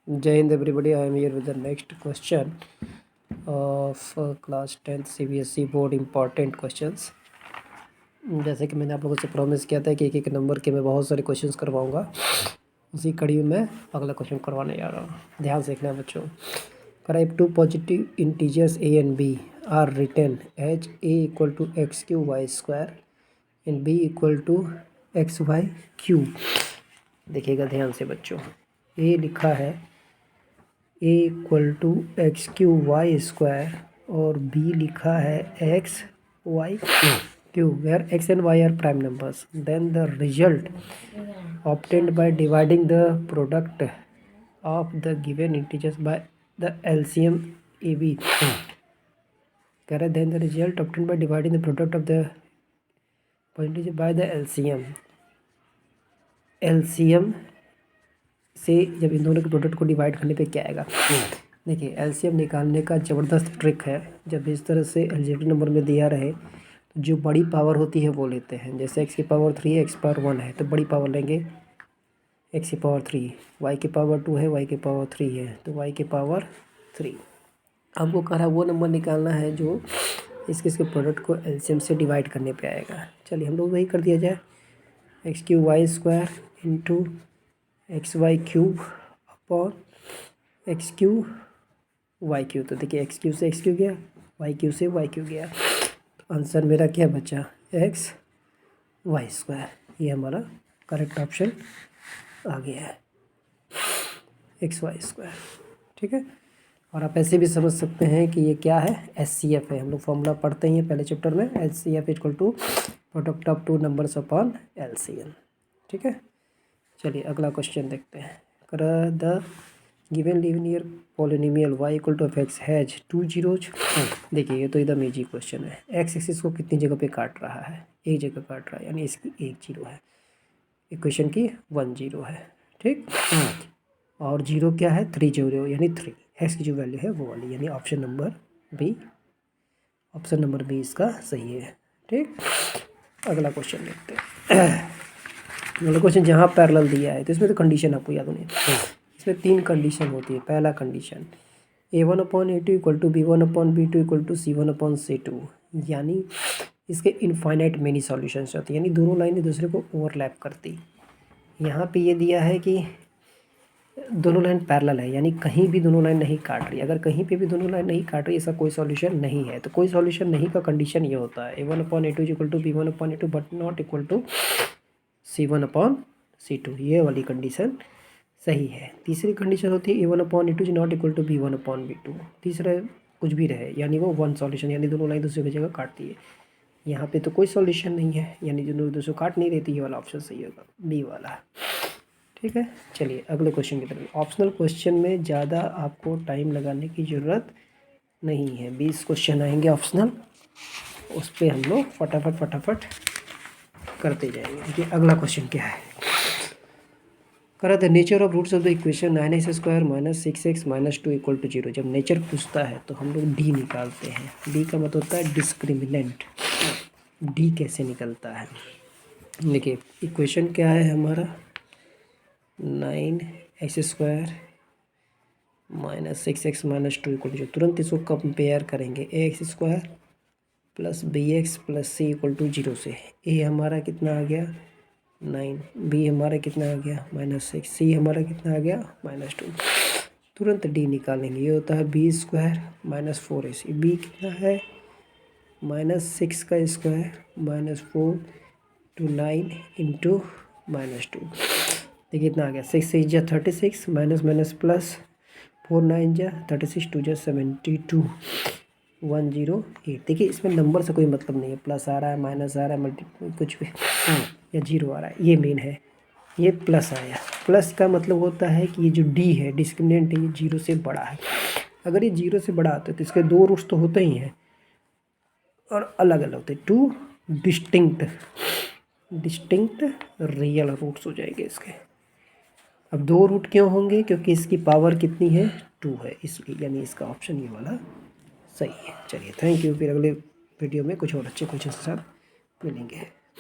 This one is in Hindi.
Jai Hind everybody, I am here with the next question of class 10th CBSE board important questions. जैसे कि मैंने आप लोगों से प्रॉमिस किया था कि एक एक नंबर के मैं बहुत सारे क्वेश्चंस करवाऊंगा, उसी कड़ी में मैं अगला क्वेश्चन करवाने जा रहा हूँ। ध्यान से देखना बच्चों। करा if two positive integers a and b are written as a equal to x cube y square and b equal to x y cube. देखिएगा ध्यान से बच्चों, a लिखा है a equal to x cube y square और b लिखा है x y cube, where x and y are prime numbers, then the result obtained by dividing the product of the given integers by the LCM AB. कह रहे then the result obtained by dividing the product of the integer by the LCM से जब इन दोनों के प्रोडक्ट को डिवाइड करने पे क्या आएगा। देखिए LCM निकालने का ज़बरदस्त ट्रिक है। जब इस तरह से अलजेब्रिक नंबर में दिया रहे तो जो बड़ी पावर होती है वो लेते हैं। जैसे x की पावर 3 है, x पावर 1 है तो बड़ी पावर लेंगे x की पावर 3, y की पावर 2 है, y की पावर 3 है तो y की पावर 3। आपको कह रहा है वो नंबर निकालना है जो इसके प्रोडक्ट को एलसीएम से डिवाइड करने पे आएगा। चलिए हम लोग वही कर दिया जाए, x cube y square into x y cube upon x cube y cube. तो देखिए एक्स क्यू से एक्स क्यू गया, वाई क्यू से वाई क्यू गया, तो आंसर मेरा क्या बचा, एक्स वाई स्क्वायर। ये हमारा करेक्ट ऑप्शन आ गया है, एक्स वाई स्क्वायर। ठीक है, और आप ऐसे भी समझ सकते हैं कि ये क्या है, एचसीएफ है। हम लोग फॉर्मूला पढ़ते ही हैं पहले चैप्टर में, HCF equal to product of two numbers upon LCM. ठीक है, चलिए अगला क्वेश्चन देखते हैं। कर the given linear polynomial y equal to f x has 2 zeros. देखिए ये तो एकदम ईजी क्वेश्चन है। एक्स एक्सिस को कितनी जगह पे काट रहा है, एक जगह काट रहा है, यानी इसकी एक जीरो है, इक्वेशन की 1 जीरो है। ठीक, और जीरो क्या है, 3 जीरो यानी 3, एक्स की जो वैल्यू है वो वाली, यानी option number B, option number B इसका सही है। ठीक, अगला क्वेश्चन देखते हैं। अगला क्वेश्चन जहाँ पैरेलल दिया है तो इसमें तो कंडीशन आपको याद होनी है। इसमें 3 कंडीशन होती है। पहला condition a1/a2 equal to b1/b2 equal to c1/c2, यानी इसके इनफाइनाइट मेनी सॉल्यूशंस होती है, यानी दोनों लाइन एक दूसरे को ओवरलैप करती। यहाँ पे ये दिया है कि दोनों लाइन पैरेलल है, यानी कहीं भी दोनों लाइन नहीं काट रही। अगर कहीं पे भी दोनों लाइन नहीं काट रही, ऐसा कोई सॉल्यूशन नहीं है। तो कोई सॉल्यूशन नहीं का कंडीशन ये होता है a1/a2 equal to b1/a2 but not equal to c1/c2, ये वाली कंडीशन सही है। तीसरी कंडीशन होती है a1/a2 not equal to b1/b2, तीसरा कुछ भी रहे यानी वो वन सॉल्यूशन, यानी दोनों लाइन दूसरे की जगह काटती है। यहाँ पे तो कोई सॉल्यूशन नहीं है, यानी दोनों दूसरे को काट नहीं रहती, ये वाला ऑप्शन सही होगा, बी वाला। ठीक है, चलिए अगले क्वेश्चन की तरफ। ऑप्शनल क्वेश्चन में ज़्यादा आपको टाइम लगाने की ज़रूरत नहीं है। 20 क्वेश्चन आएंगे ऑप्शनल, उस पर हम लोग फटाफट करते जाएंगे। देखिए अगला क्वेश्चन क्या है। करा the nature of roots of the equation 9x square minus 6x minus 2 equal to 0। जब नेचर पूछता है तो हम लोग डी निकालते हैं। डी का मतलब होता है डिस्क्रिमिनेंट। डी कैसे निकलता है, देखिए इक्वेशन क्या है हमारा, 9x square minus 6x minus 2 equal to 0। तुरंत इसको कंपेयर करेंगे, ax square plus bx plus c equal to 0 से। a हमारा कितना आ गया 9, b हमारा कितना आ गया -6, c हमारा कितना आ गया -2। तुरंत d निकालेंगे, ये होता है b square minus 4ac। b कितना है -6 का स्क्वायर माइनस 4 टू 9 इंटू -2। देखिए कितना आ गया, 6 6 जा 36 माइनस माइनस प्लस 4 9 जा 36 2 जा 72 108। देखिए इसमें नंबर से कोई मतलब नहीं है, प्लस आ रहा है माइनस आ रहा है मल्टी कुछ भी या जीरो आ रहा है, ये मेन है। ये प्लस आया, प्लस का मतलब होता है कि ये जो डी है डिस्क्रिमिनेंट है, ये जीरो से बड़ा है। अगर ये जीरो से बड़ा आता है तो इसके दो रूट्स तो होते ही हैं और अलग अलग होते हैं, टू डिस्टिंक्ट रियल रूट्स हो जाएंगे इसके। अब दो रूट क्यों होंगे, क्योंकि इसकी पावर कितनी है 2 है, इसलिए, यानी इसका ऑप्शन ये वाला सही है। चलिए थैंक यू, फिर अगले वीडियो में कुछ और अच्छे क्वेश्चन के साथ मिलेंगे।